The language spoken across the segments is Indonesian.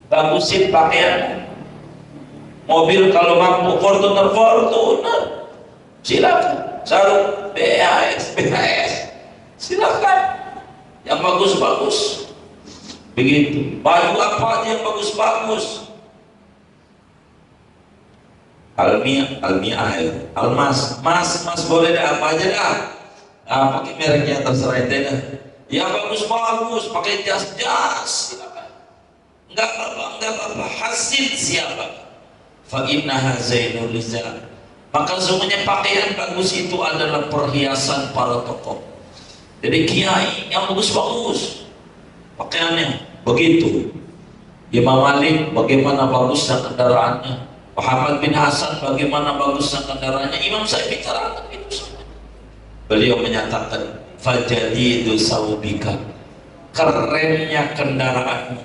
bagusin pakaian. Mobil kalau mampu Fortuner, silakan. Sarung BHS, silakan. Yang bagus-bagus. Begitu. Baju apa aja yang bagus-bagus. Almas, mas boleh dah apa aja dah. Pakai mereknya terserah ente dah. Yang bagus-bagus, pakai jas-jas, silakan. Enggak apa-apa. Hasil siapa? Fa innaha zainul lisan. Maka semuanya pakaian bagus itu adalah perhiasan para tokoh. Jadi kiai yang bagus-bagus pakaiannya begitu. Imam Malik bagaimana bagusnya kendaraannya, Muhammad bin Hasan bagaimana bagusnya kendaraannya, Imam Syafi'i bicarakan itu semua. Beliau menyatakan fajadidu saubika, kerennya kendaraanmu,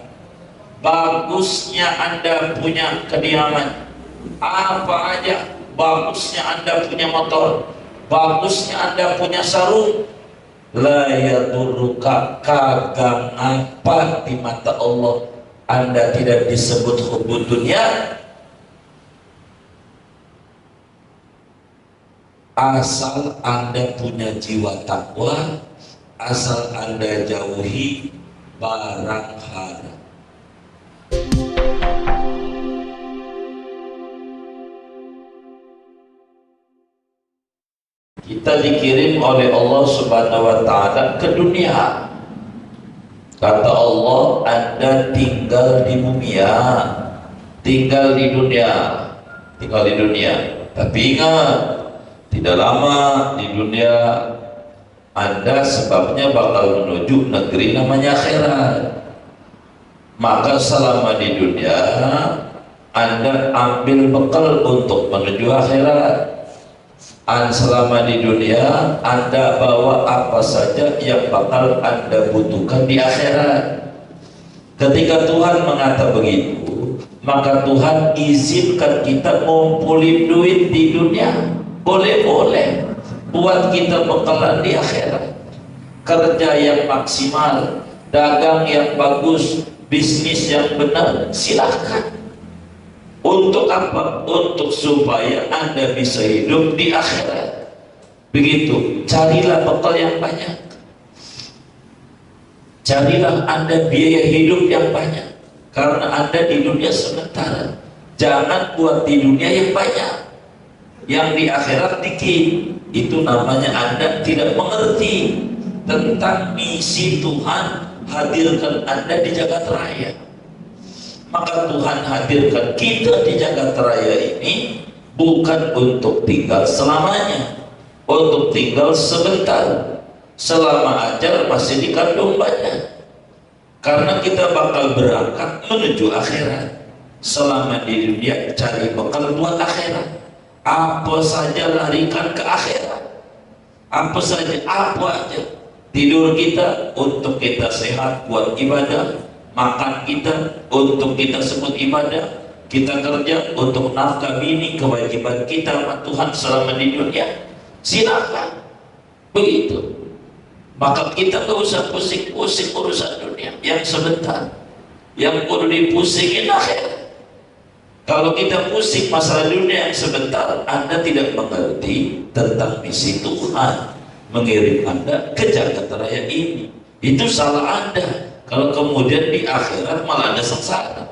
bagusnya Anda punya kediaman, apa aja, bagusnya Anda punya motor, bagusnya Anda punya sarung, la yadurruka, kagak apa di mata Allah Anda tidak disebut hubbud dunia, asal Anda punya jiwa takwa, asal Anda jauhi barang haram. Kita dikirim oleh Allah Subhanahu wa Ta'ala ke dunia. Kata Allah, Anda tinggal di bumi ya, tinggal di dunia. Tapi ingat, tidak lama di dunia Anda sebabnya bakal menuju negeri namanya akhirat. Maka selama di dunia Anda ambil bekal untuk menuju akhirat. Selama di dunia Anda bawa apa saja yang bakal Anda butuhkan di akhirat. Ketika Tuhan mengatakan begitu, maka Tuhan izinkan kita ngumpulin duit di dunia, boleh-boleh, buat kita bekalan di akhirat. Kerja yang maksimal, dagang yang bagus, bisnis yang benar, silahkan. Untuk apa? Untuk supaya Anda bisa hidup di akhirat. Begitu, carilah bekal yang banyak. Carilah Anda biaya hidup yang banyak. Karena Anda di dunia sementara. Jangan buat di dunia yang banyak, yang di akhirat dikit. Itu namanya Anda tidak mengerti tentang misi Tuhan hadirkan Anda di jagat raya. Maka Tuhan hadirkan kita di jagat raya ini bukan untuk tinggal selamanya, untuk tinggal sebentar, selama ajal masih di kandung badan. Karena kita bakal berangkat menuju akhirat. Selama di dunia cari bekal buat akhirat. Apa saja larikan ke akhirat. Apa saja, apa aja. Tidur kita untuk kita sehat buat ibadah. Makan kita untuk kita sebut ibadah, kita kerja untuk nafkah bini, kewajiban kita sama Tuhan selama di dunia, silakan begitu. Maka kita gak usah pusing-pusing urusan dunia yang sebentar, yang perlu dipusingin akhirat. Kalau kita pusing masalah dunia yang sebentar, Anda tidak mengerti tentang misi Tuhan mengirim Anda ke jagat raya ini. Itu salah Anda. Kalau kemudian di akhirat malah ada sengsara.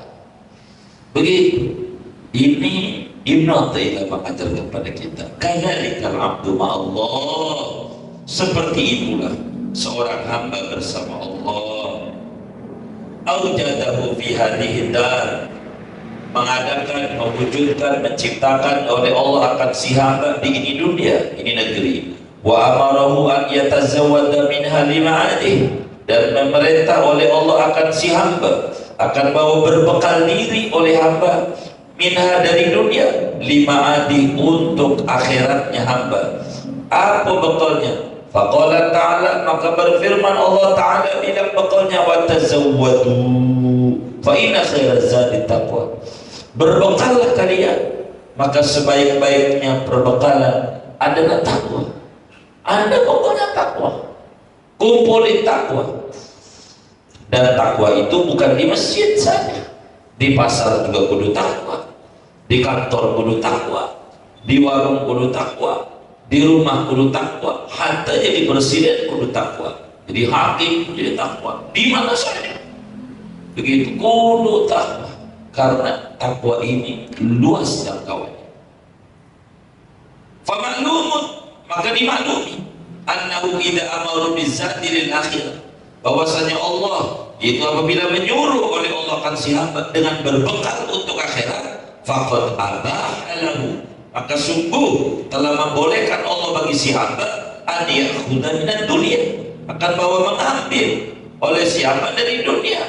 Begitu. Ini Ibnu Athaillah mengajarkan kepada kita. Kadzalikal abdu ma'allah. Seperti itulah seorang hamba bersama Allah. Aujadahu fi hadhihi dar. Mengadakan, mewujudkan, menciptakan oleh Allah akan si hamba di ini dunia, ini negeri. Wa amarahu an yatazawwada minha lima'adih. Dan memerintah oleh Allah akan si hamba akan bawa berbekal diri oleh hamba minha dari dunia lima'adi untuk akhiratnya hamba. Apa bekalnya? Faqala ta'ala, maka berfirman Allah ta'ala bilang bekalnya, wa tazawwadu fa inna khairaz zadi taqwa. Berbekallah kalian, maka sebaik-baiknya perbekalan adalah takwa. Anda pokoknya takwa, kumpulin takwa. Dan takwa itu bukan di masjid saja, Di pasar juga kudu takwa, di kantor kudu takwa, di warung kudu takwa, di rumah kudu takwa, hatta jadi presiden kudu takwa, jadi hakim kudu takwa, di mana saja begitu kudu takwa, karena takwa ini luas jangkauannya. Famaklumun, maka dimaklumi annahu idza amara bizzati lil akhirah, bahwasanya Allah itu apabila menyuruh oleh Allah kan si hamba dengan berbekal untuk akhirat, faqad abaha lahu, maka sungguh telah membolehkan Allah bagi si hamba an ya'khudha minad dunya, akan bahwa mengambil oleh si hamba dari dunia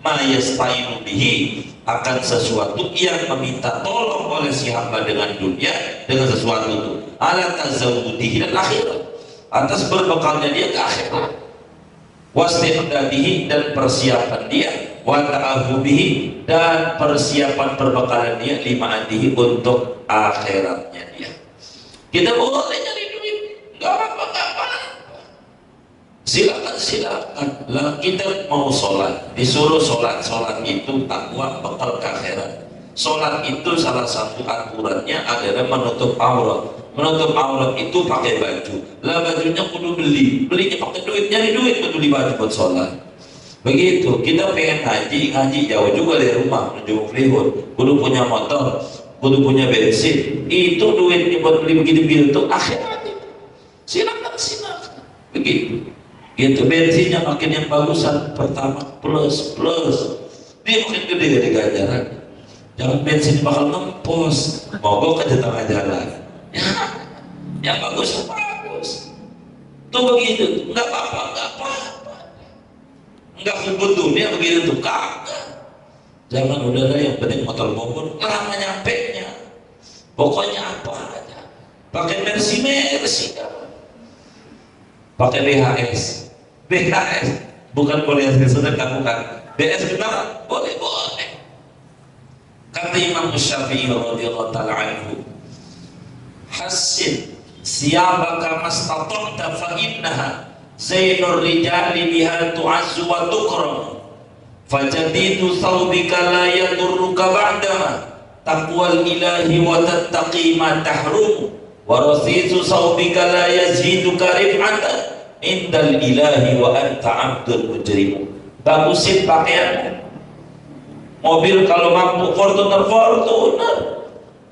ma yasta'inu bihi, akan sesuatu yang meminta tolong oleh si hamba dengan dunia, dengan sesuatu itu ala tazawudihi dan akhirat, atas berbekalnya dia ke akhirat, wastiqdadihi dan persiapan dia, wa ta'ahubihi dan persiapan perbekalan dia, lima'adihi untuk akhiratnya dia. Kita boleh nyari duit, nggak apa-apa, silakan lah. Kita mau sholat, disuruh sholat itu takwa bekal ke akhirat. Sholat itu salah satu aturannya adalah menutup aurat. Menutup aurat itu pakai baju, lah bajunya kudu belinya pakai duit, nyari duit kudu beli baju buat sholat. Begitu kita pengen ngaji jauh juga dari rumah menuju Freewood, kudu punya motor, kudu punya bensin, itu duitnya buat beli begitu untuk akhirat itu. Silakan begitu. Gitu, bensinnya makin yang bagusan, pertama plus dia makin gede dari ganjaran. Jangan bensin bakal ngempos, mogok ke tengah jalan. Yang bagus tuh begitu, nggak apa-apa, nggak kubut dunia begitu tuh, kagak. Jangan, udara yang penting motor mobil lama nyampe nya, pokoknya apa aja pakai mercy pakai BHS bukan boleh sedekah, bukan BS, benar boleh. Kata Imam Syafi'i radhiyallahu ta'ala anhu, hasin siyabaka mastata'ta fa innaha zainur rijali biha tu'azzu wa tukram, fajadidu thawbika la yadurruka ba'dama taqwal ilahi wa tattaqi ma tahrum, wa rasisu thawbika la yaziduka rif'atan indal ilahi wa anta abdul mujrim. Bagusin pakaian, mobil kalau mampu Fortuner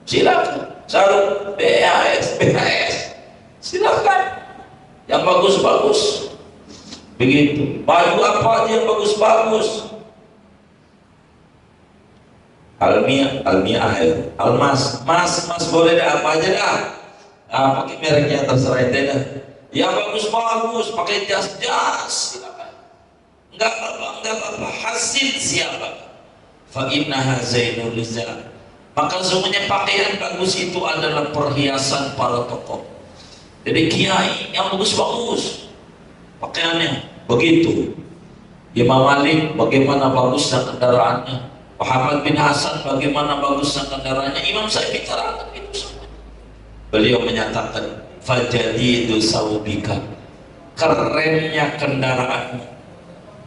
silakan, sarung BHS silakan, yang bagus begitu. Baju apa aja yang bagus, Almia Almas, mas boleh dah, apa aja dah, pakai mereknya terserah ente dah, yang bagus pakai jas silakan, enggak apa-apa. Hasil siapa fa innaha zainul rizal, maka sesungguhnya pakaian bagus itu adalah perhiasan para tokoh. Jadi kiai yang bagus pakaiannya begitu. Imam Malik bagaimana bagusnya kendaraannya, Muhammad bin Hasan bagaimana bagusnya kendaraannya, Imam Syafi'i terangkan itu semua. Beliau menyatakan fajadidu saubika, kerennya kendaraanmu,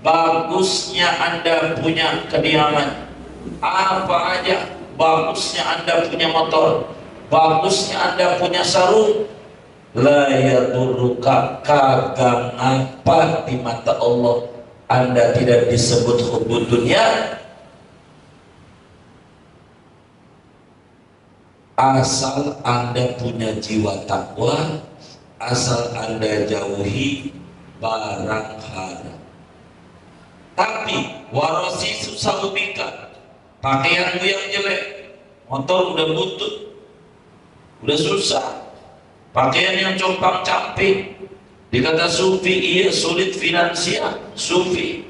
bagusnya Anda punya kediaman apa aja, bagusnya Anda punya motor, bagusnya Anda punya sarung, la yadurruka, kagak apa di mata Allah Anda tidak disebut hubbud dunia, asal Anda punya jiwa takwa, asal Anda jauhi barang haram. Tapi warosi susah ubika, pakaianmu yang jelek, motor udah butut, udah susah, pakaian yang compang camping, dikata sufi iya sulit finansial, sufi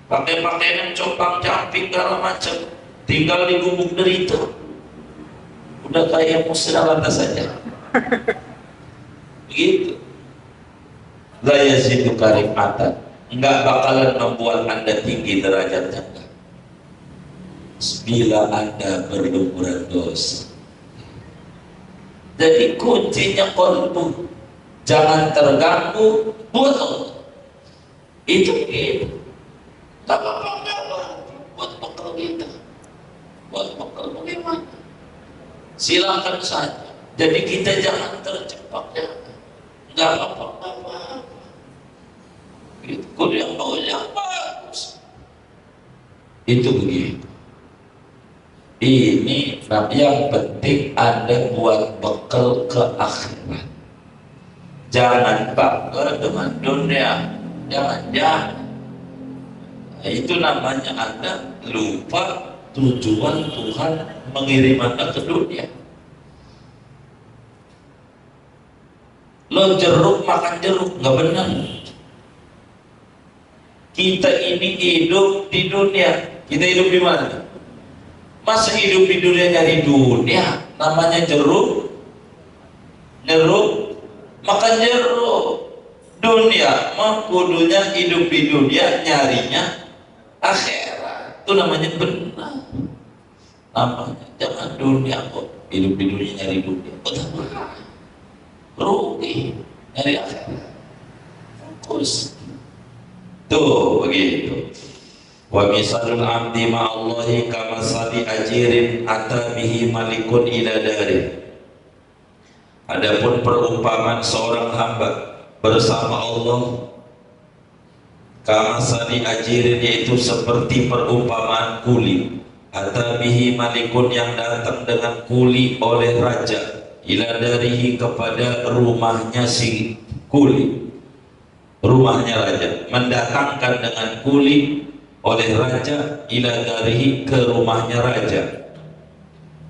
pakai pakaian yang compang camping segala macam, tinggal di gubuk derita, udah kayak musnah lantas saja begitu. La yazidu karifatan, enggak bakalan membuat Anda tinggi derajatnya bila Anda berlumuran dosa. Jadi kuncinya qalbu, jangan terganggu buat Allah. Itu tak apa-apa buat bekal kita. buat bekal bagaimana? Silakan saja. Jadi kita jangan terjebak ya. Nggak apa-apa. Itu yang bagus. Itu begitu. Ini yang penting Anda buat bekal ke akhirat. Jangan bangga dengan dunia. Jangan. Nah, itu namanya Anda lupa tujuan Tuhan mengirim Anda ke dunia. Lo jeruk makan jeruk, nggak benar. Kita ini hidup di dunia. Kita hidup di mana? Masa hidup di dunia nyari dunia? Namanya jeruk makan jeruk. Dunia mah kudunya hidup di dunia nyarinya akhirat. Itu namanya benar. Namanya jangan dunia kok hidup di dunia nyari dunia. Betul. Rugi nyari akhirat. Fokus. Tuh begitu. Wa misalul abdi ma'allahi kamasali ajirin ata bihi malikun ila dari. Adapun perumpamaan seorang hamba bersama Allah kamasali ajirin, yaitu seperti perumpamaan kuli. Ata bihi malikun, yang datang dengan kuli oleh raja, ila darihi, kepada rumahnya si kuli. Rumahnya raja mendatangkan dengan kuli oleh raja ila darihi, ke rumahnya raja.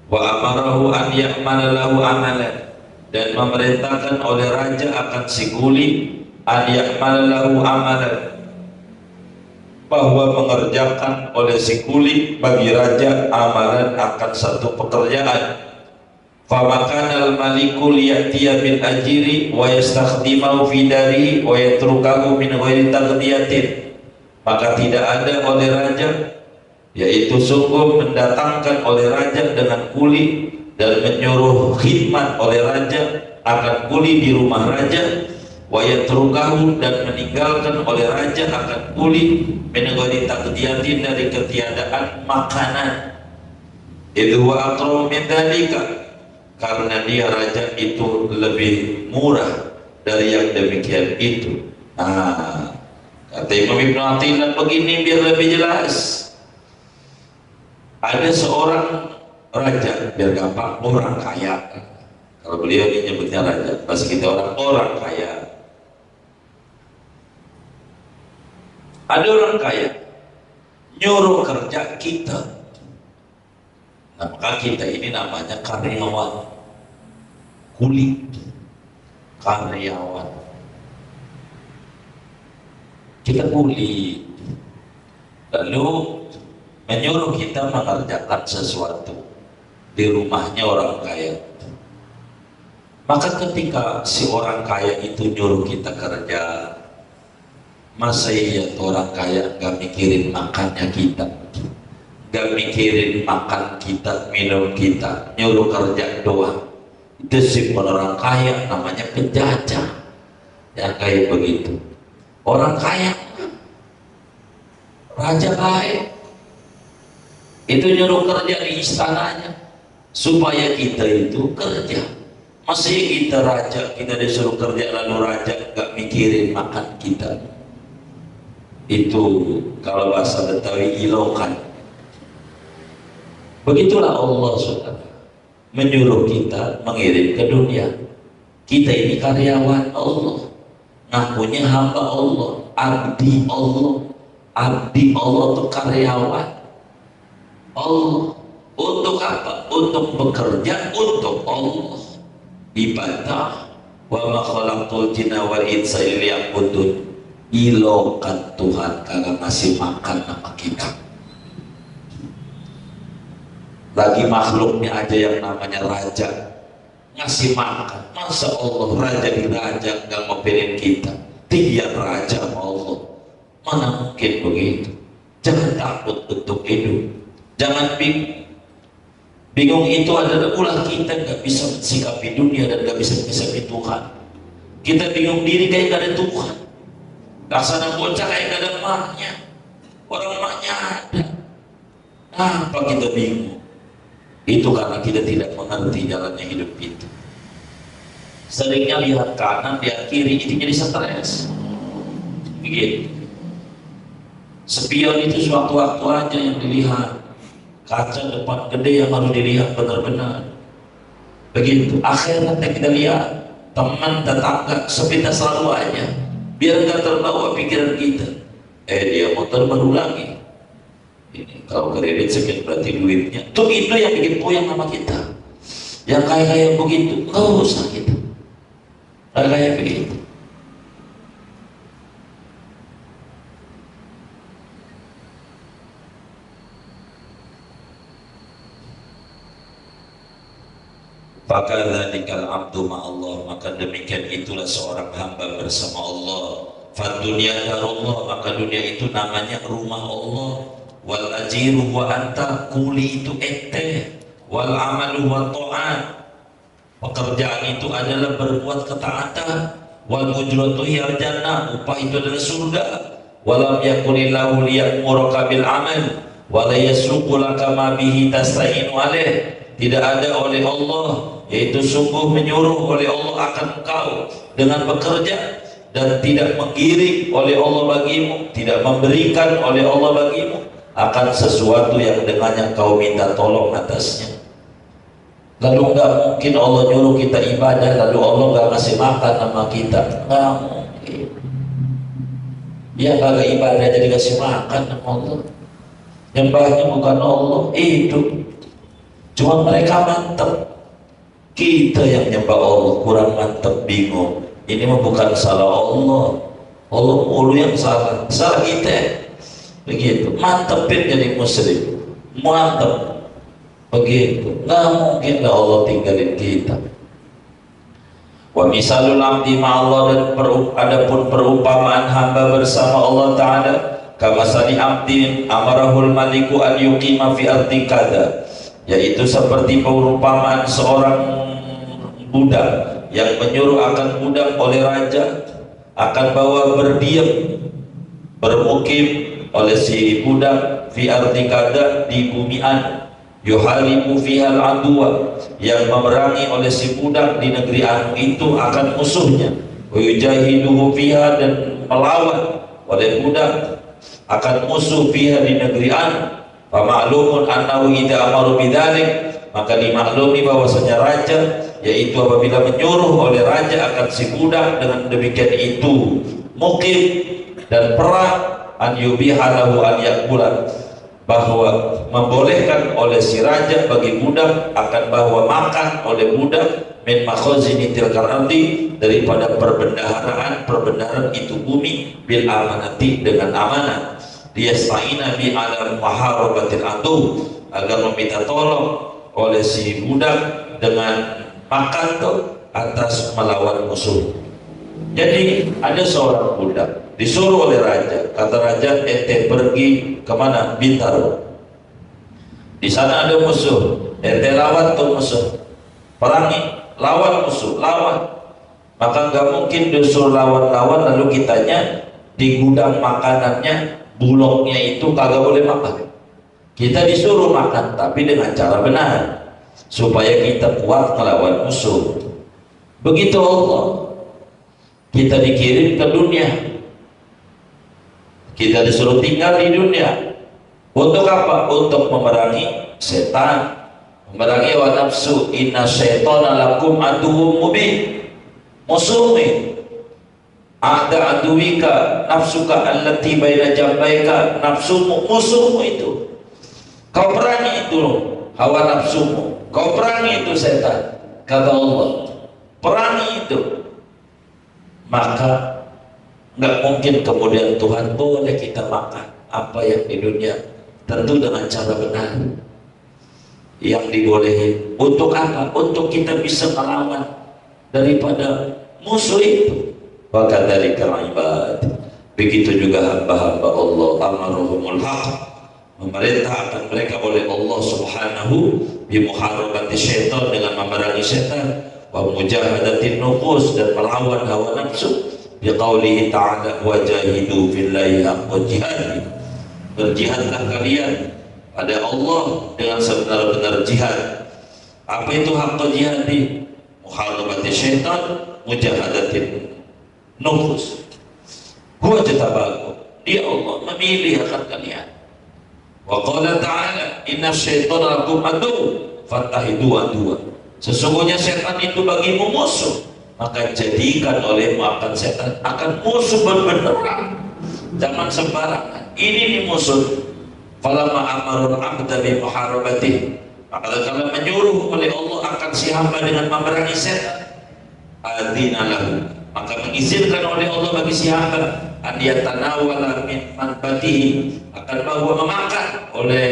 Wa amarahu an ya'mala lahu amalan, dan memerintahkan oleh raja akan si kuli an ya'mala lahu amalan, bahwa mengerjakan oleh si kuli bagi raja amalan, akan satu pekerjaan. Famakanal malikul ya'tiya bil ajiri wa yastakhdimahu fi darihi wa yatrukahu min ghairi taghdiyatin. Maka tidak ada oleh raja, yaitu sungguh mendatangkan oleh raja dengan kuli dan menyuruh khidmat oleh raja akan kuli di rumah raja, wa yatrukahu, dan meninggalkan oleh raja akan kuli min ghairi taghdiyatin, dari ketiadaan makanan. Itu wa aqrabu min dzalika, karena dia raja itu lebih murah dari yang demikian itu. Nah, kata Imam Ibn Athilah begini biar lebih jelas. Ada seorang raja, biar gampang, orang kaya. Kalau beliau ini nyebutnya raja, pas kita orang kaya. Ada orang kaya nyuruh kerja kita. Nah, maka kita ini namanya karyawan, kuli, karyawan. Kita kuli, lalu menyuruh kita mengerjakan sesuatu di rumahnya orang kaya. Maka ketika si orang kaya itu nyuruh kita kerja, masa iya orang kaya gak mikirin makannya kita, gak mikirin makan kita, minum kita, nyuruh kerja doang. Itu sih orang kaya, namanya penjajah. Yang kayak begitu. Orang kaya, raja kaya, itu nyuruh kerja di istananya supaya kita itu kerja. Masih kita raja, kita disuruh kerja, lalu raja gak mikirin makan kita. Itu kalau bahasa Betawi ilokan. Begitulah Allah saudara menyuruh kita mengirim ke dunia. Kita ini karyawan Allah, ngakunya hamba Allah, abdi Allah. Abdi Allah itu karyawan Allah. Untuk apa? Untuk bekerja untuk Allah, ibadah. Wa ma khalaqtul jinna wal insa illa liya'budun. Ilokan Tuhan kagak ngasih makan sama kita. Lagi makhluknya aja yang namanya raja ngasih makan. Masa Allah raja di raja nggak ngoperin kita? Dia raja sama Allah, mana mungkin begitu? Jangan takut untuk hidup, jangan bingung. Bingung itu adalah ulah kita nggak bisa mensikapi dunia dan nggak bisa mensikapi Tuhan. Kita bingung diri kayak gak ada Tuhan. Laksana bocah kayak gak ada emaknya. Orang emaknya ada. Apa kita bingung? Itu karena kita tidak mengerti jalannya hidup itu. Seringnya lihat kanan, lihat kiri, itu jadi stres. Begitu. Spion itu suatu waktu aja yang dilihat. Kaca depan gede yang harus dilihat benar-benar. Begitu. Akhirat yang kita lihat, teman, tetangga, sepintas selalu aja. Biar nggak terbawa pikiran kita. Dia motor baru lagi. Ini kalau kredit sekian berarti duitnya. Tuh itu yang bikin puyeng sama kita. Yang kayak begitu, nggak usah kita. Kayak begitu. Fakadzalikal abdu ma'allah, maka demikian itulah seorang hamba bersama Allah. Fadunya darullah, maka dunia itu namanya rumah Allah. Wal ajiru wa anta, kuli itu ente. Wal amalu wa ta'at, pekerjaan itu adalah berbuat ketaatan. Wal ujratu hiyal jannah, upah itu adalah surga. Walam yakunillahu liya'muraka bil amal wa la yasuqu laka ma bihi tasta'inu alaih. Tidak ada oleh Allah, yaitu sungguh menyuruh oleh Allah akan engkau dengan bekerja, dan tidak menggiring oleh Allah bagimu, tidak memberikan oleh Allah bagimu akan sesuatu yang dengannya kau minta tolong atasnya. Lalu nggak mungkin Allah nyuruh kita ibadah lalu Allah nggak kasih makan sama kita, nggak mungkin. Ya kagak ibadah jadi kasih makan sama Allah. Nyembahnya bukan Allah, itu cuma mereka mantep. Kita yang nyembah Allah kurang mantep, bingung. Ini mah bukan salah Allah, Allah mulu yang salah, salah kita. Begitu, mantepin jadi muslim, mantep. Begitu, nggak mungkin lah Allah tinggalin kita. Wa misalul abdi ma'allah, dan adapun perumpamaan hamba bersama Allah Ta'ala, kamasali abdin amarahul maliku an yuqima fi ardi kada, yaitu seperti perumpamaan seorang budak yang menyuruh akan budak oleh raja akan bawa berdiam bermukim oleh si budak fi ardi kada, di bumi Anu, yuharibu fihal adwa, yang memerangi oleh si budak di negeri Anu itu akan musuhnya, yujahiduhu fiha, dan melawan oleh budak akan musuh fiha di negeri Anu. Famaklumun annahu idza amaru bidzalik, maka dimaklumi bahwasanya raja, yaitu apabila menyuruh oleh raja akan si budak dengan demikian itu mukim dan perang, an yubihalahu an yakula, bahwa membolehkan oleh si raja bagi budak akan bahwa makan oleh budak min makhazini tilkal ardi, daripada perbendaharaan itu bumi, bil amanati, dengan amanah, liyasta'ina bi ala muharabatil adu, agar meminta tolong oleh si budak dengan makan tuh atas melawan musuh. Jadi ada seorang budak disuruh oleh raja, kata raja, ente pergi kemana? Bintaro. Di sana ada musuh, ente lawan tuh musuh, perangi, lawan musuh, lawan. Maka nggak mungkin disuruh lawan-lawan lalu kitanya di gudang makanannya, bulognya itu kagak boleh makan. Kita disuruh makan tapi dengan cara benar supaya kita kuat melawan musuh. Begitu Allah, kita dikirim ke dunia, kita disuruh tinggal di dunia untuk apa? Untuk memerangi setan, memerangi hawa nafsu. Inna syaitana lakum aduwwum mubin, musuhmu ada aduwika nafsuka allati baina jambaika, nafsumu, musuhmu itu kau perangi, itu hawa nafsumu, kau perangi itu setan, kata Allah, perangi itu. Maka nggak mungkin kemudian Tuhan boleh kita makan apa yang di dunia, tentu dengan cara benar yang dibolehin. Untuk apa? Untuk kita bisa melawan daripada musuh itu. Maka dari ibad, begitu juga hamba-hamba Allah, amaruhumul haq, memerintahkan mereka oleh Allah Subhanahu bi muharabati syaitan, dengan memerangi syaitan, wa mujahadatin nufus, dan melawan hawa nafsu, bi qaulihi ta'ala wajahidu fillahi haqqa jihad, berjihadlah kalian pada Allah dengan sebenar-benar jihad. Apa itu haqqul jihad? Muharabati syaitan, mujahadatin nufus. Huwa jatabakum, dia Allah memilih akan kalian. Wa qala ta'ala inna syaitana lakum adu fattahidu aduwa. Sesungguhnya setan itu bagimu musuh, maka jadikan olehmu akan setan akan musuh benar-benar, jangan sembarangan. Ini nih musuh. Falamma amarul abda bi muharabati, maka kalau menyuruh oleh Allah akan si hamba dengan memerangi setan, adzina lahu, maka mengizinkan oleh Allah bagi si hamba an yatanawala min manbatihi, akan bahwa memakan oleh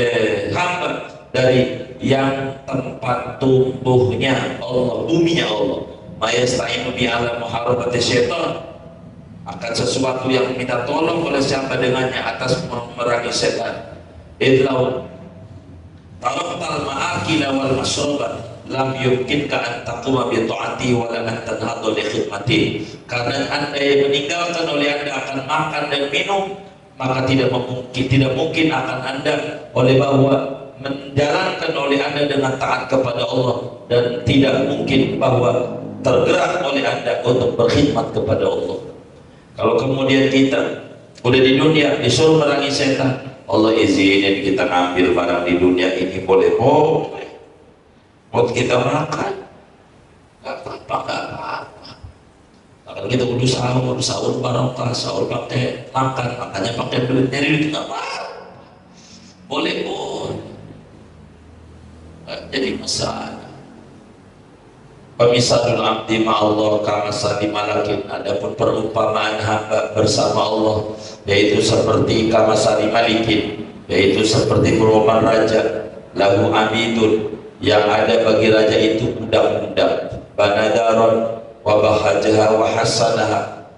hamba dari yang tempat tumbuhnya Allah, buminya Allah. Mayasta'inu bi ala muharabati syaitan, akan sesuatu yang minta tolong oleh siapa dengannya atas memerangi setan. Idlau taraktal ma'akila wal masroba lam yumkinka an taquma bi ta'ati wa la an tanhadu li khidmati. Karena anda yang meninggalkan oleh anda akan makan dan minum, maka tidak mungkin akan anda oleh bahwa menjalankan oleh anda dengan taat kepada Allah, dan tidak mungkin bahwa tergerak oleh anda untuk berkhidmat kepada Allah. Kalau kemudian kita udah di dunia disuruh merangi setan, Allah izinin kita ngambil barang di dunia ini, boleh buat kita makan, nggak apa-apa. Kalau kita udah sahur barokah, sahur pakai makan, makanya pakai duit, nyari duit nggak apa-apa, boleh pun, jadi masalah. Pemisadul abdi ma'allah kama salimalakin, adapun perumpamaan hamba bersama Allah yaitu seperti kama salimalikin, yaitu seperti perumpamaan raja, lahu amidun, yang ada bagi raja itu budak-budak, banadaron wa bahajaha wa hasanaha,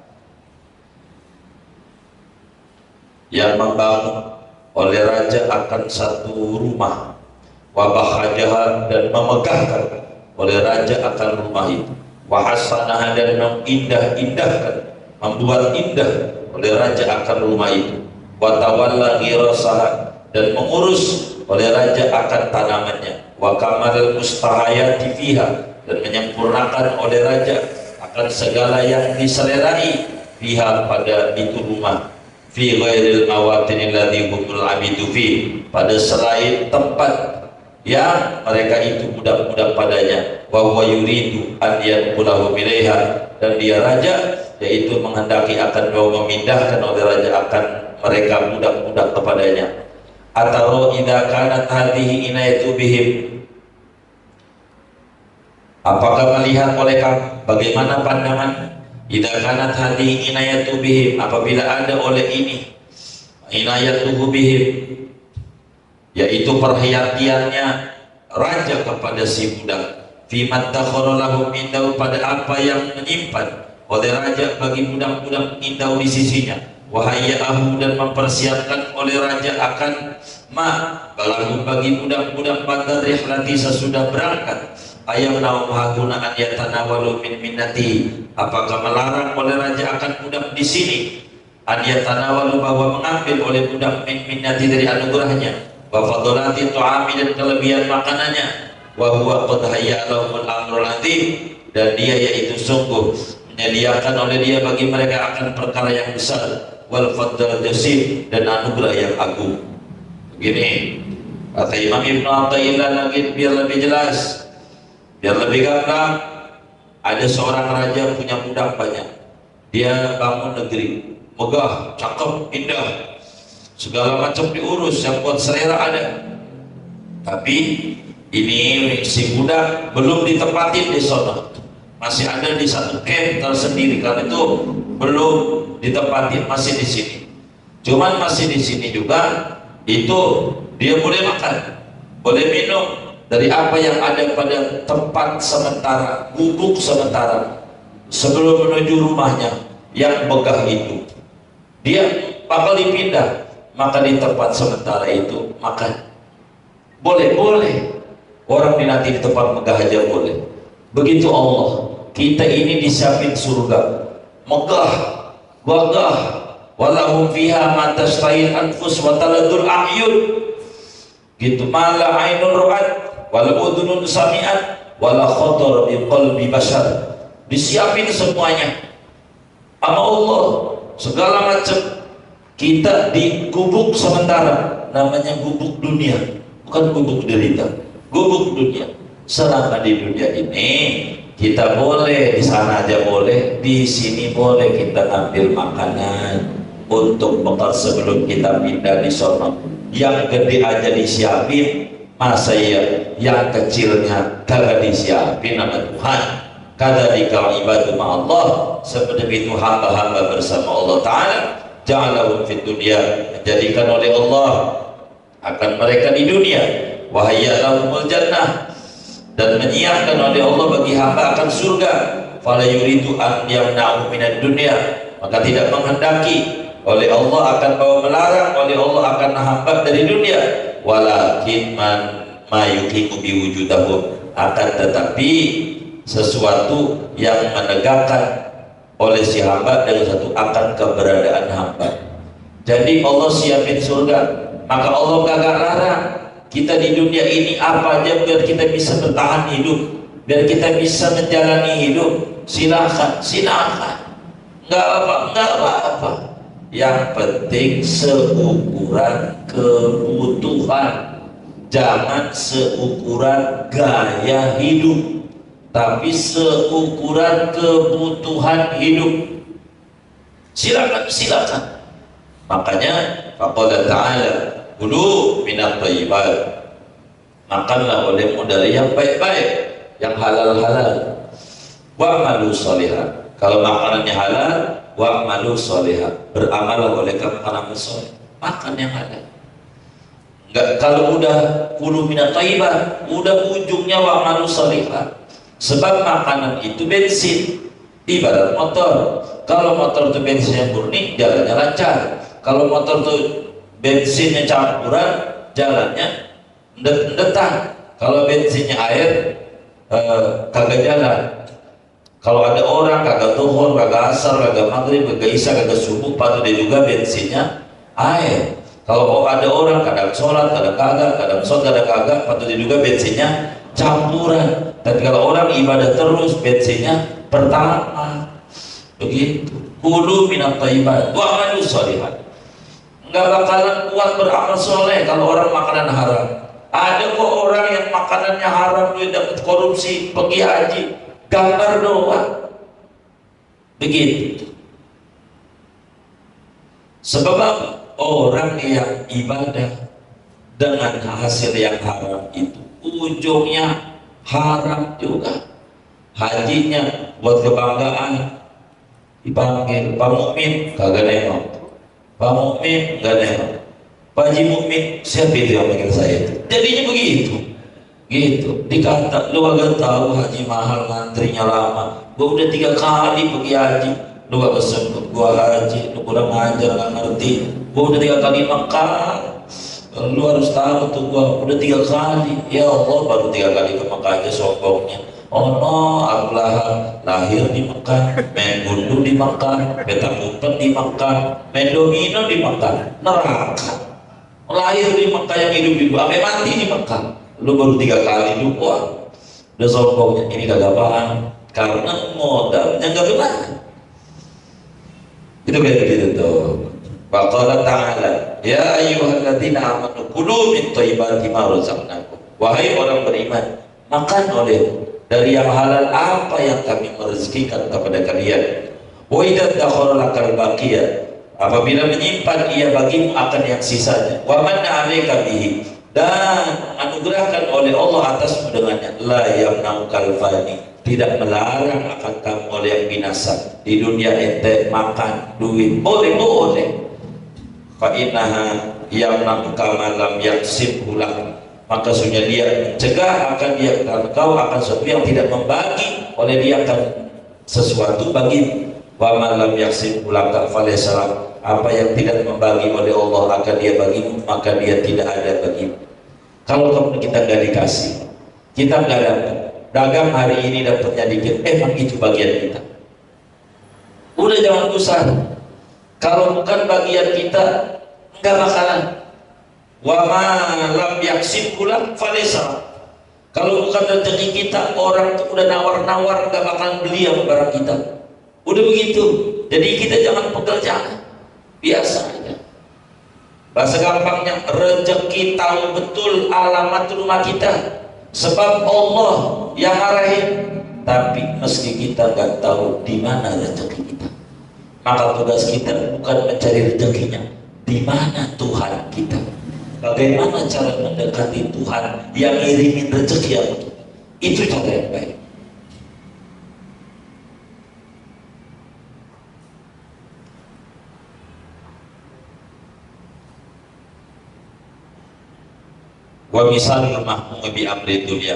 yang membangun oleh raja akan satu rumah, wa bahajaha, dan memegahkan oleh raja akan rumah itu, wahasanaha, dan mengindah-indahkan, membuat indah oleh raja akan rumah itu, watawalla ghirasaha, dan mengurus oleh raja akan tanamannya, wa kamal mustahayati fiha, dan menyempurnakan oleh raja akan segala yang diselerai fiha, pada itu rumah, fi ghairil mawatin alladhi humul abidu fi, pada selain tempat yang mereka itu budak-budak padanya, wa huwa yuridu an yanqulahu ilaiha, dan dia raja yaitu menghendaki akan memindahkan oleh raja akan mereka budak-budak kepadanya. Ataro idza kanat hadhihi inayatu bihim, apakah melihat oleh kamu bagaimana pandangan idza kanat hadhihi inayatu bihim, apabila ada oleh ini inayatuhu bihim, yaitu perhatiannya raja kepada si budak, fimat takholahu indahu, pada apa yang menyimpan oleh raja bagi budak-budak indahu di sisinya, wahayya'ahu, dan mempersiapkan oleh raja akan balahu bagi budak-budak pada rihlati, sesudah berangkat, ayam naumahaguna an yatanawalu min minnati, apakah melarang oleh raja akan budak di sini an yatanawalu, bahwa mengambil oleh budak min minnati dari anugerahnya, wa fadlati tu'ami, dan kelebihan makanannya, wa huwa qad hayya'alahumul amrul azim, dan dia yaitu sungguh menyediakan oleh dia bagi mereka akan perkara yang besar, wal fadl jasim, dan anugerah yang agung. Begini kata Imam Ibnu Athaillah lagi biar lebih jelas, biar lebih gamblang. Ada seorang raja punya budak banyak, dia bangun negeri megah, cakep, indah, segala macam diurus, yang buat selera ada, tapi ini si budak belum ditempatin di sana, masih ada di satu camp tersendiri, karena itu belum ditempatin, masih di sini. Cuman masih di sini juga itu dia boleh makan, boleh minum dari apa yang ada pada tempat sementara, gubuk sementara sebelum menuju rumahnya yang megah itu. Dia bakal dipindah, maka di tempat sementara itu makan boleh orang nanti di tempat megah aja boleh. Begitu Allah, kita ini disiapin surga megah, walahum fiha ma tastahil anfus wa taladul a'yun. gitu. Mala ainun ra'at wala udhunun sami'at wala khatar bi qalbi bashar. Disiapin semuanya sama Allah, segala macam. Kita digubuk sementara, namanya gubuk dunia, bukan gubuk derita, gubuk dunia. Selama di dunia ini kita boleh, di sana aja boleh, di sini boleh kita ambil makanan untuk bekal sebelum kita pindah di sono. Yang gede aja disiapin, masa ya yang kecilnya kagak disiapin sama Tuhan. Kadzalika ibadu ma'allah, seperti itu hamba-hamba bersama Allah Ta'ala. Ja'alahum fid dunya, menjadikan oleh Allah akan mereka di dunia. Wahayyalahumul jannah, dan menyiapkan oleh Allah bagi hamba akan surga. Fala yuridu an yamna'u minad dunya, maka tidak menghendaki oleh Allah akan bawa melarang oleh Allah akan hamba dari dunia. Walakin ma yuqimu biwujudahum, akan tetapi sesuatu yang menegakkan oleh si hamba dengan satu akan keberadaan hamba. Jadi Allah siapin surga, maka Allah kagak larang kita di dunia ini apa aja biar kita bisa bertahan hidup, biar kita bisa menjalani hidup. Silakan, silakan, nggak apa-apa. Yang penting seukuran kebutuhan, jangan seukuran gaya hidup, tapi seukuran kebutuhan hidup. Silakan, silakan. Makanya faqala ta'ala kulu minat thayyibat, makanlah olehmu dari yang baik-baik, yang halal-halal. Wa'malu sholihan, kalau makanannya halal, wa'malu sholihan, beramallah oleh kamu amal soleh, makan yang halal. Enggak, kalau udah kulu minat thayyibat, udah ujungnya wa'malu sholihan. Sebab makanan itu bensin, ibarat motor. Kalau motor itu bensinnya murni, jalannya lancar. Kalau motor itu bensinnya campuran, jalannya ndet-ndetan. Kalau bensinnya air, kagak jalan. Kalau ada orang kagak tuhur, kagak asar, kagak maghrib, kagak isya, kagak subuh, patut dia juga bensinnya air. Kalau ada orang kadang sholat, kadang kagak, kadang sholat, kadang kagak, patut dia juga bensinnya campuran. Tapi kalau orang ibadah terus, bensinnya pertama. Begitu. Kulu minat thayyibat wa'malu sholihan. Nggak bakalan kuat beramal soleh kalau orang makanan haram. Ada kok orang yang makanannya haram, dia dapat korupsi, pergi haji, gambar doang. Begitu. Sebab apa? Orang yang ibadah dengan hasil yang haram itu ujungnya haram juga. Hajinya buat kebanggaan, dipanggil Pak Mukmin, kagak nengok. Pak Mukmin nggak nengok. Pak Haji Mukmin, siapa itu yang panggil saya itu? Jadinya begitu, gitu. Dikata, lu agak tahu haji mahal, ngantrinya lama. Gua udah 3 kali pergi haji, lu gak sempet gua haji, lu kurang ajar, gak ngerti. Gua udah 3 kali Mekah, lu harus tahu tuh gua udah 3 kali. Ya Allah, baru 3 kali ke Mekah aja sombongnya. Oh no, Abu Lahab lahir di Mekah, main gundu di Mekah, petak umpet di Mekah, main domino di Mekah, neraka. Lahir di Mekah yang hidup-hidup, sampai mati di Mekah. Lu baru 3 kali hidup, wah, udah sombongnya. Ini kagak paham, karena modalnya gak benar. Itu kayak gitu tuh. Faqala ta'ala, ya ayyuhalladzina amanu kulu min thayyibati ma razaqnakum. Wahai orang beriman, makan oleh dari yang halal apa yang kami merezekikan kepada kalian. Wa idza dakhara lakal baqiyah, apabila menyimpan ia bagimu akan yang sisanya. Wa manna 'alaika bihi, dan anugerahkan oleh Allah atasmu dengannya. La yamna'ukal fani, tidak melarang akan kamu oleh yang binasa. Di dunia ente makan duit boleh. Fa innaha yamna'uka ma lam yaksibhu lak, maka sesungguhnya dia mencegah akan dia kau akan sesuatu yang tidak membagi oleh dia akan sesuatu bagi. Wa ma lam yaksibhu laka falaysa, apa yang tidak membagi oleh Allah akan dia bagimu, maka dia tidak ada bagimu. Kalau kamu kita nggak dikasih, kita nggak dapat. Dagang hari ini dapatnya dikit, emang itu bagian kita. Udah jangan usah. Kalau bukan bagian kita, nggak bakalan. Wa ma lam yaksib ulam falesa. Kalau bukan rezeki kita, orang tuh udah nawar-nawar gak bakal beli sama barang kita. Udah begitu. Jadi kita jangan pekerjaan biasa aja. Bahasa gampangnya, rezeki tahu betul alamat rumah kita. Sebab Allah yang arahin. Tapi meski kita gak tahu di mana rezeki kita, maka tugas kita bukan mencari rezekinya, di mana Tuhan kita. Bagaimana cara mendekati Tuhan yang ngirimin rezeki yang betul? Itu cara yang baik. Wa misalul mahmum bi amri dunya.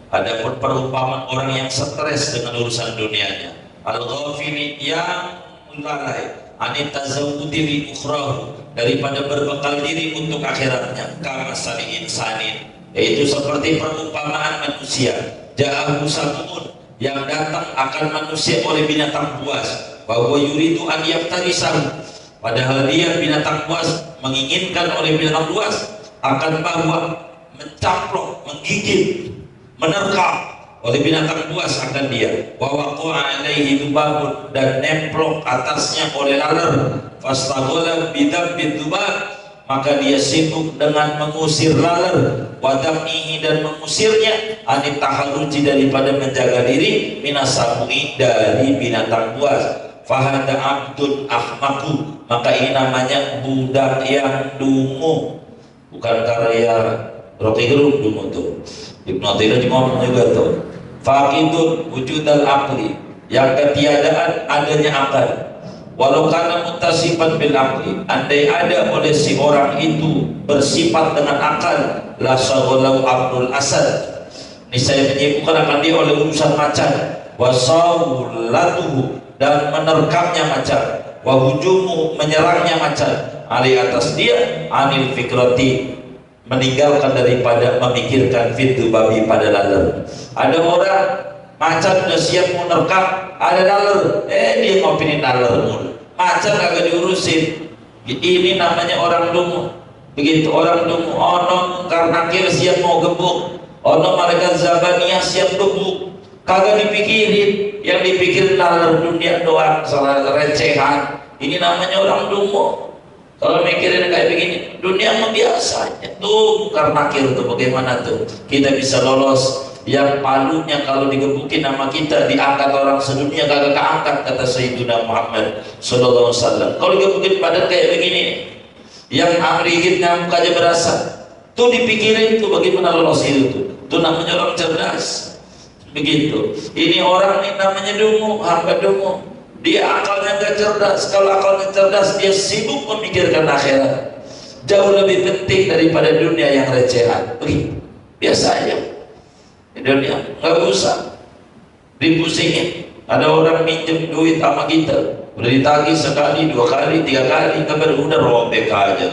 Adapun perumpamaan orang yang stres dengan urusan dunianya, al-ghafili yang lalai anit tazawudi li ukhrahu, daripada berbekal diri untuk akhiratnya, kama sali insanin, yaitu seperti perumpamaan manusia ja'ahu samun, yang datang akan manusia oleh binatang buas, bahwa yuridu an yaftarisahu, padahal dia binatang buas menginginkan oleh binatang buas akan bahwa mencaplok, menggigit, menerkam oleh binatang buas akan dia, wa waqa'a alaihi dubabun, dan nemplok atasnya oleh laler, fastaghala bidabbi dubab, maka dia sibuk dengan mengusir laler, wa dam'ihi, dan mengusirnya, anit taharruji, daripada menjaga diri, minasabui, dari binatang buas. Fahada abdun ahmaku, maka ini namanya budak yang dungu, bukan karya Rocky Gerung dungu tuh. Ibnu Athaillah ngomong juga tuh, faqidun wujudal aqli, yang ketiadaan adanya akal. Walau karena mutasifan bil aqli, andai ada oleh si orang itu bersifat dengan akal, la syaghalau abdul asad, niscaya menyibukkan akan dia oleh urusan macan, wa sawlatuhu, dan menerkamnya macan, wa hujumu, menyerangnya macan, ali atas dia, anil fikrati, meninggalkan daripada memikirkan fitu babi pada laler. Ada orang macan udah siap mau nerkam, ada laler, dia ngopinin laler mulu, macan agak diurusin. Ini namanya orang dungu. Begitu orang dungu, ono karena kira siap mau gebuk, ono malaikat zabaniyah siap gebuk, kagak dipikirin, yang dipikirin laler dunia doang, salah recehan. Ini namanya orang dungu. Kalau mikirin kayak begini, dunia mah biasanya tuh karena kira tuh bagaimana tuh kita bisa lolos. Yang palunya kalau digebukin sama kita diangkat orang sedunia kagak keangkat, kata Sayyidina Muhammad sallallahu alaihi wasallam. Kalau digebukin badan kayak begini, yang amrigit ngamuk aja berasa, tuh dipikirin tuh bagaimana lolos itu tuh namanya orang cerdas. Begitu. Ini orang ini namanya dungu, hamba dungu. Dia akalnya gak cerdas. Kalau akalnya cerdas, dia sibuk memikirkan akhirat, jauh lebih penting daripada dunia yang recehan. Begitu biasa aja. Di dunia gak usah dipusingin. Ada orang minjem duit sama kita, udah ditagih sekali, 2 kali, 3 kali, kabar udah robek aja,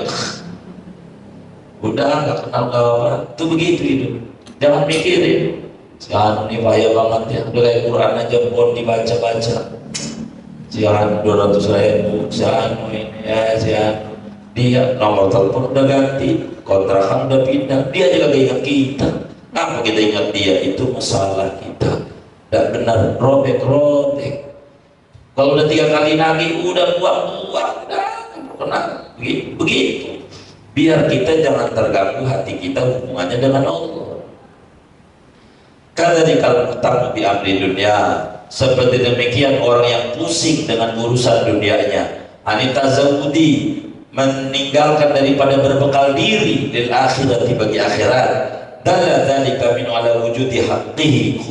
udah gak kenal kawan. Itu begitu hidup. Jangan mikirin sekarang ini bahaya banget ya, udah kayak Quran aja pun dibaca-baca, sian 200.000, sian ini ya, sian dia nomor telepon udah ganti, kontrakan udah pindah, dia juga gak ingat kita. Apa kita ingat dia? Itu masalah kita gak benar, robek-robek. Kalau udah 3 kali nagih, udah buang-buang, udah kenal. Begitu. Biar kita jangan terganggu hati kita hubungannya dengan Allah. Kadzalika al-muhtamu bi amri dunya, seperti demikian orang yang pusing dengan urusan dunianya, anita zawudi, meninggalkan daripada berbekal diri lil akhirati, bagi akhirat. Dalla dzalika min ala wujudi haqqihi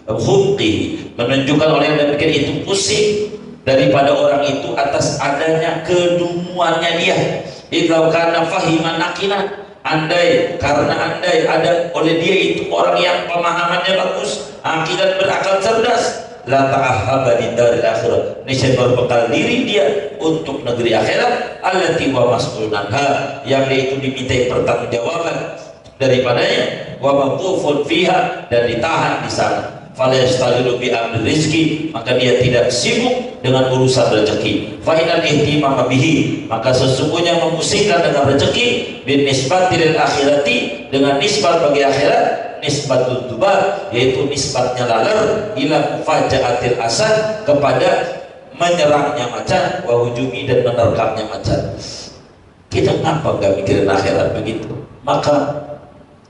khumqihi, menunjukkan oleh yang demikian itu pusing daripada orang itu atas adanya kedunguannya dia. Idza kana fahiman naqinan, andai ada oleh dia itu orang yang pemahamannya bagus, akidah berakal cerdas, la ta'ahhaba lidaril akhirah, niscaya berbekal diri dia untuk negeri akhirat, allati wa mas'ulun anha, yang dia itu dimintai pertanggungjawaban daripadanya, wa maqufun fiha, dan ditahan di sana. Fala yastaghilu bi amri rizki, maka dia tidak sibuk dengan urusan rezeki. Fa inal ihtimama bihi, maka sesungguhnya memusingkan dengan rezeki, bin nisbati lil akhirati, dengan nisbat bagi akhirat, nisbatul dubar, yaitu nisbatnya laler, ila mufajaatil asad, kepada menyerangnya macan, wa hujumi, dan menerkamnya macan. Kita ngapa nggak mikirin akhirat begitu? Maka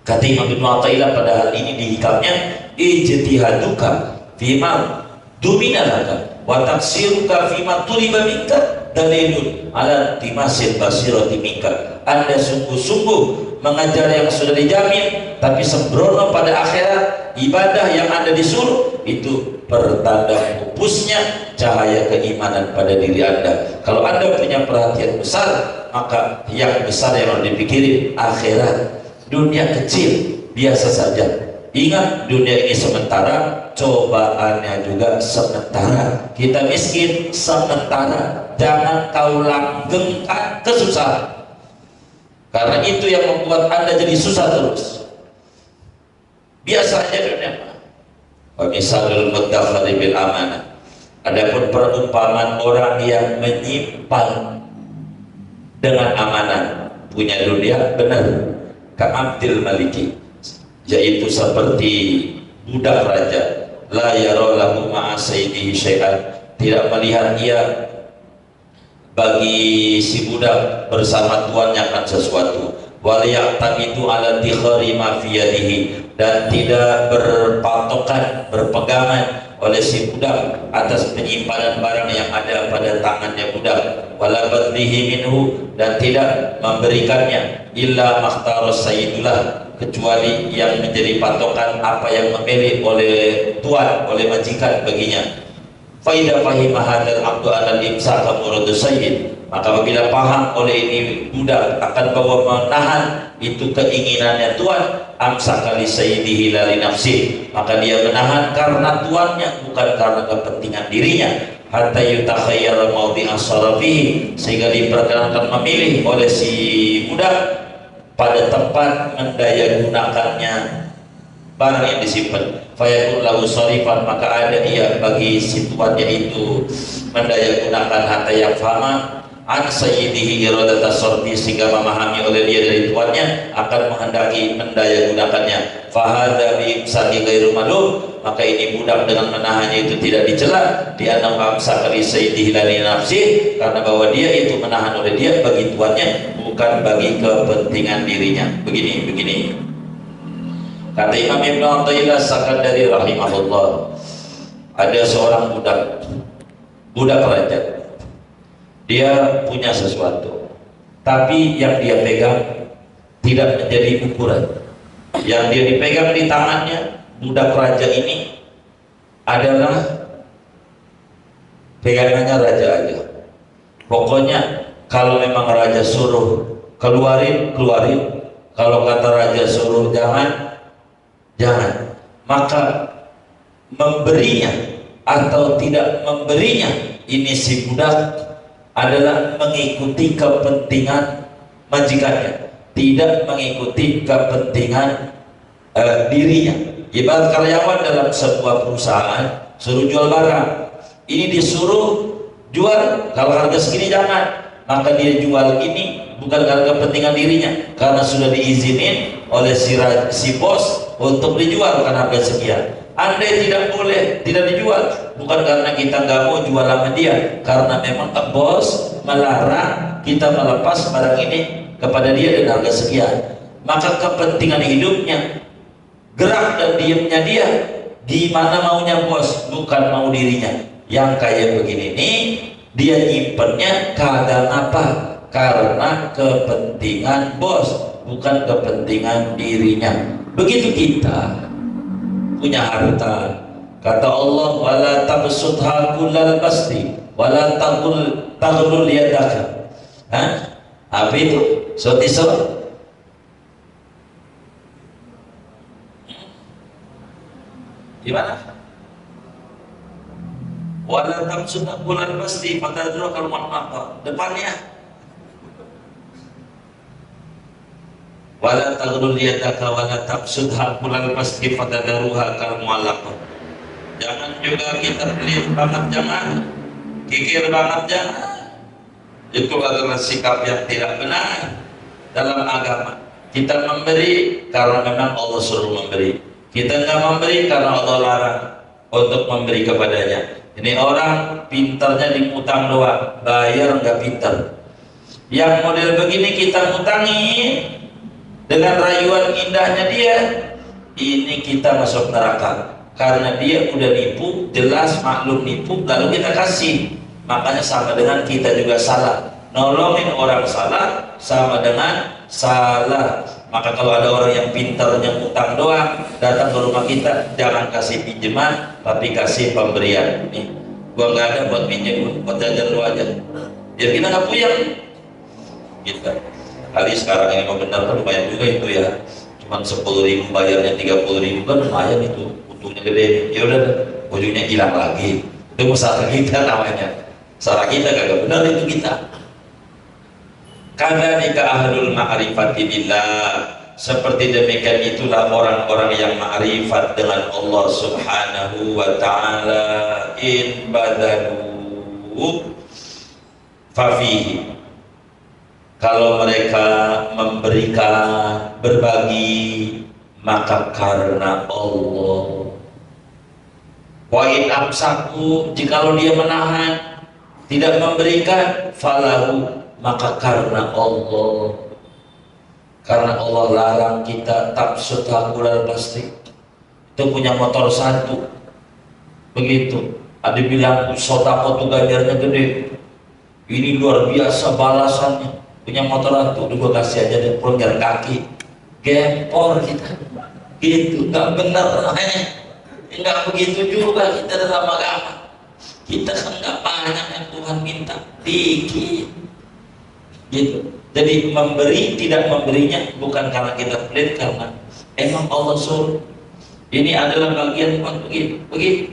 kata Imam Ibnu Athaillah pada hal ini di hikamnya, ijtihaduka fima dumina laka wa taksiruka fima tuliba minka dalilun ala timasil basirati minka. Anda sungguh-sungguh mengajar yang sudah dijamin, tapi sembrono pada akhirat, ibadah yang Anda disuruh, itu pertanda pupusnya cahaya keimanan pada diri Anda. Kalau Anda punya perhatian besar, maka yang besar yang harus dipikirin akhirat. Dunia kecil, biasa saja. Ingat, dunia ini sementara, cobaannya juga sementara. Kita miskin sementara. Jangan kau langgengkan kesusahan, karena itu yang membuat Anda jadi susah terus. Biasa aja dunia. Wa misalul muddakhari bil amanah. Adapun perumpamaan orang yang menyimpan dengan amanah, punya dunia benar, ka'abdil maliki, yaitu seperti budak raja, la yara lahu ma'a sayyidihi syai'an, tidak melihat ia bagi si budak bersama tuannya akan sesuatu, wal ya'tamidu ala tikhari ma fi yadihi, dan tidak berpatokan, berpegangan oleh si budak atas penyimpanan barang yang ada pada tangannya budak, wala badlihi minhu, dan tidak memberikannya, illa makhtaras sayyidullah, kecuali yang menjadi patokan apa yang memilih oleh tuan, oleh majikan baginya. Fa idza fahima hadzal abdu anal imsaka muradus sayyid, maka apabila paham oleh ini budak akan bahwa menahan itu keinginannya tuan, amsaka li sayyidihi la li nafsi, maka dia menahan karena tuannya, bukan karena kepentingan dirinya, hatta yutakhayyara mawdi'a sarafihi, sehingga diperkenankan memilih oleh si budak pada tempat mendaya gunakannya barang yang disimpan. Fayakun lahu sarifan, maka ada ia bagi si tuannya itu mendaya gunakan hatta yang fahama an sayyidihi iradata sarfi, sehingga memahami oleh dia dari tuannya akan menghendaki mendaya gunakannya. Fahadha bi imsaki ghairu malum, maka ini budak dengan menahannya itu tidak dicela, dia amsaka li sayyidihi la li nafsi, karena bahwa dia itu menahan oleh dia bagi tuannya, bukan bagi kepentingan dirinya. Begini kata Imam Ibnu Athaillah Sakandari rahimahullah, ada seorang budak raja. Dia punya sesuatu, tapi yang dia pegang tidak menjadi ukuran. Yang dia dipegang di tangannya budak raja ini adalah pegangannya raja aja. Pokoknya kalau memang raja suruh keluarin. Kalau kata raja suruh jangan. Maka memberinya atau tidak memberinya ini si budak adalah mengikuti kepentingan majikannya, tidak mengikuti kepentingan dirinya. Ibarat karyawan dalam sebuah perusahaan suruh jual barang, ini disuruh jual, kalau harga segini jangan, maka dia jual ini bukan karena kepentingan dirinya, karena sudah diizinin oleh si bos untuk dijual bukan harga sekian. Andai tidak boleh, tidak dijual, bukan karena kita nggak mau jual sama dia, karena memang bos melarang kita melepas barang ini kepada dia dengan harga sekian. Maka kepentingan hidupnya, gerak dan diamnya dia, gimana maunya bos, bukan mau dirinya. Yang kayak begini nih, dia nyimpennya kadang apa? Karena kepentingan bos, bukan kepentingan dirinya. Begitu kita punya harta, kata Allah, wala tabsutha kullal basti wala taghlul yadaka. Apa itu? Sotisol. Gimana? Wala tabsutha kullal basti fatadruka al-mu'naqa. Depannya wala taghlul yadaka wala tabsutha kullal basti fatadruha kal mu'allaqah. Jangan juga kita pelit banget, jangan. kikir banget jangan. Itu adalah sikap yang tidak benar dalam agama. Kita memberi karena memang Allah suruh memberi. Kita nggak memberi karena Allah larang untuk memberi kepadanya. Ini orang pintarnya di utang doang, bayar nggak pintar. Yang model begini kita ngutangi dengan rayuan indahnya dia, ini kita masuk neraka karena dia udah nipu, jelas maklum nipu, lalu kita kasih. Makanya sama dengan kita juga salah, nolongin orang salah sama dengan salah. Maka kalau ada orang yang pintarnya utang doang datang ke rumah kita, jangan kasih pinjaman tapi kasih pemberian. Nih, gua nggak ada buat pinjam, buat jajan lu aja biar kita nggak puyeng gitu. Kali sekarang ini mau benar kan lumayan juga itu ya, cuman 10.000 bayarnya 30.000 kan lumayan itu, untungnya gede. Ya udah, ujungnya hilang lagi. Itu masalah kita namanya, salah kita kagak benar itu kita. Karena nikah ahlul ma'rifati billah, seperti demikian itulah orang-orang yang ma'rifat dengan Allah subhanahu wa ta'ala. In badanu fafihi, kalau mereka memberikan, berbagi, maka karena Allah. Wa in amsaku, jikalau dia menahan, tidak memberikan, falahu, maka karena Allah. Karena Allah larang kita tabsut hakulal plastik. Itu punya motor satu, begitu ada bilang sodako tuh ganjarnya gede, ini luar biasa balasannya. Punya motor satu, udah gue kasih aja deh, pulang jalan kaki, gempor kita gitu. Nggak benar, nggak begitu juga kita dalam agama. Kita kan nggak banyak yang Tuhan minta, dikit gitu. Jadi memberi tidak memberinya bukan karena kita pelit, karena emang Allah suruh. Ini adalah bagian begitu.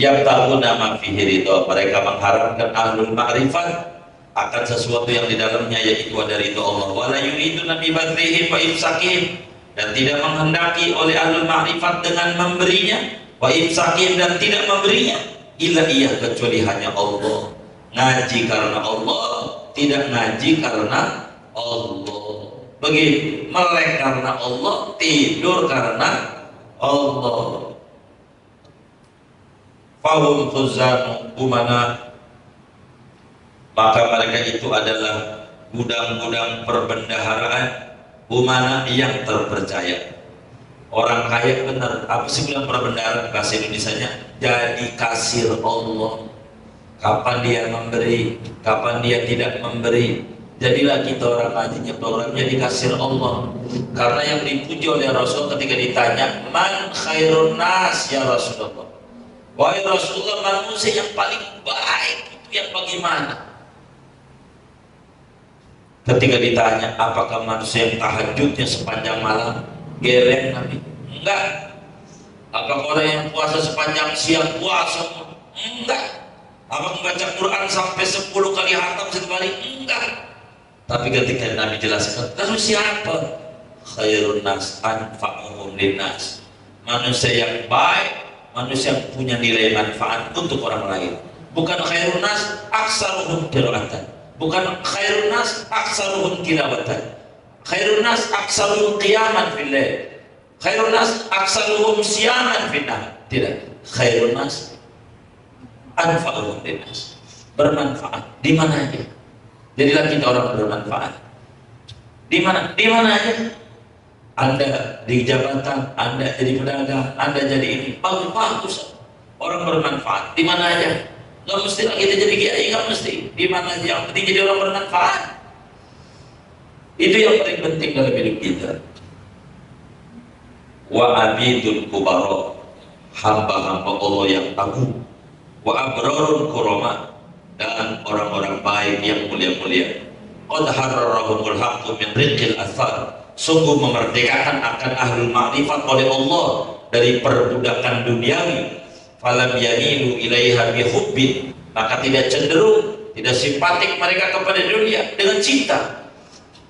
Yang tahu nama fihi ridho, mereka mengharapkan ahlul ma'rifat akan sesuatu yang di dalamnya, yaitu ada ridho Allah. Wala yuriduna bi badrihim wa imsakihim, dan tidak menghendaki oleh ahlul ma'rifat dengan memberinya, wa imsakihim, dan tidak memberinya, illa iya, kecuali hanya Allah. Ngaji karena Allah, tidak ngaji karena Allah. Begitu, melek karena Allah, tidur karena Allah. Fahum khuzanu umana, maka mereka itu adalah gudang-gudang perbendaharaan umana yang terpercaya. Orang kaya benar, apa sih bilang perbendaharaan bahasa Indonesianya? Jadi kasir Allah. Kapan dia memberi, kapan dia tidak memberi. Jadilah kita orang ngajinya program jadi kasir Allah. Karena yang dipuji oleh Rasul ketika ditanya, man khairun nas ya Rasulullah, wahai Rasulullah, manusia yang paling baik itu yang bagaimana? Ketika ditanya, apakah manusia yang tahajudnya sepanjang malam? Geleng Nabi, enggak. Apakah orang yang puasa sepanjang siang puasa? Enggak. Apa membaca Quran sampai 10 kali hatam satu kali? Enggak. Tapi ketika Nabi jelaskan, lalu siapa? Khairun nas anfa'uhum linnas, manusia yang baik, manusia yang punya nilai manfaat untuk orang lain. Bukan khairun nas aksaruhum qira'atan, bukan khairun nas aksaruhum tilawatan, khairun nas aksaruhum qiyaman fil lail, khairun nas aksaruhum siyaman fil nahar. Tidak, khairun nas anfa'uhum linnas, bermanfaat di mana aja. Jadilah kita orang bermanfaat di mana aja. Anda di jabatan, Anda jadi pedagang, Anda jadi ini, bagus orang bermanfaat di mana aja. Nggak mesti lah kita jadi kiai, nggak mesti. Di mana aja, yang penting jadi orang bermanfaat. Itu yang paling penting dalam hidup kita. Wa abidul kubara, hamba-hamba Allah yang agung. Wa abrarul kurama, dan orang-orang baik yang mulia-mulia. Qad harrarahumul haqqu min riqil athar, sungguh memerdekakan akan ahlul ma'rifat oleh Allah dari perbudakan duniawi. Falam yamilu ilaiha bihubbin, maka tidak cenderung, tidak simpatik mereka kepada dunia dengan cinta.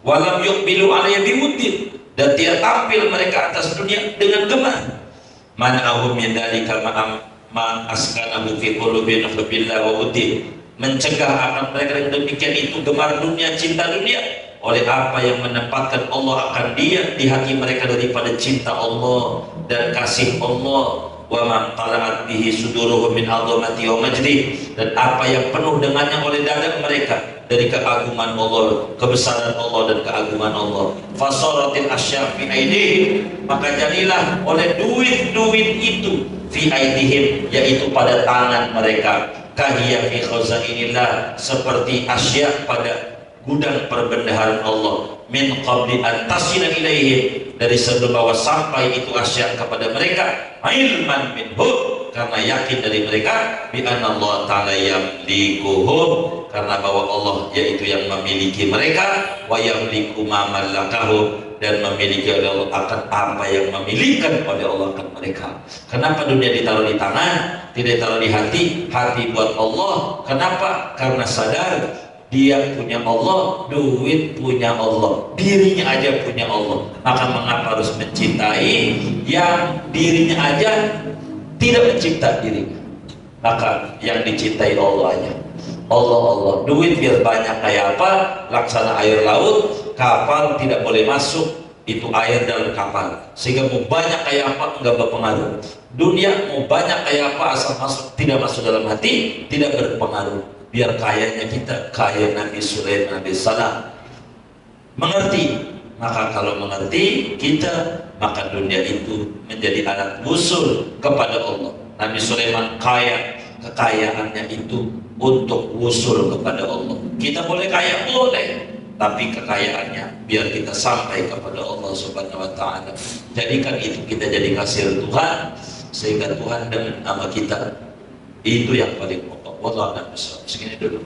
Walam yuqbilu alaiha bimuddin, dan tidak tampil mereka atas dunia dengan gemar. Man'ahum min dalika ma askanahu fi qulubihim hubbillah wa udih, mencegah akan mereka yang demikian itu gemar dunia, cinta dunia, oleh apa yang menempatkan Allah akan dia di hati mereka daripada cinta Allah dan kasih Allah. Wa man tala'at bihi suduruhum min 'azamati wa majdi, dan apa yang penuh dengannya oleh dada mereka dari keagungan Allah, kebesaran Allah dan keagungan Allah. Fasaratil asya' fi aidihim, maka jadilah oleh duit-duit itu fi aidihim, yaitu pada tangan mereka, kahiyya fi khazainillah, seperti asya' pada gudang perbendaharaan Allah, min qabli an tasila ilaihim, dari sebelum bahwa sampai itu asya' kepada mereka, ilman minhu, karena yakin dari mereka, bi anna Allah ta'ala yamlikuhum, karena bahwa Allah yaitu yang memiliki mereka, wa yamliku ma malakahum, dan memiliki oleh Allah akan apa yang memilikan oleh Allah akan mereka. Kenapa dunia ditaruh di tangan, tidak ditaruh di hati? Hati buat Allah. Kenapa? Karena sadar dia punya Allah, duit punya Allah, dirinya aja punya Allah. Maka mengapa harus mencintai yang dirinya aja tidak mencipta dirinya? Maka yang dicintai Allah aja. Allah, duit biar banyak kayak apa, laksana air laut, kapal tidak boleh masuk itu air dalam kapal, sehingga mau banyak kayak apa enggak berpengaruh. Dunia mau banyak kayak apa asal masuk, tidak masuk dalam hati, tidak berpengaruh. Biar kayanya kita kaya Nabi Sulaiman alaihissalam, mengerti. Maka kalau mengerti kita, maka dunia itu menjadi alat wusul kepada Allah. Nabi Sulaiman kaya, kekayaannya itu untuk wusul kepada Allah. Kita boleh kaya, boleh, tapi kekayaannya biar kita sampai kepada Allah Subhanahu wa ta'ala. Jadikan itu kita jadi kasir Tuhan, sehingga Tuhan dengan nama kita, itu yang paling pokok. Wallahu a'lam bishawab. Segini dulu.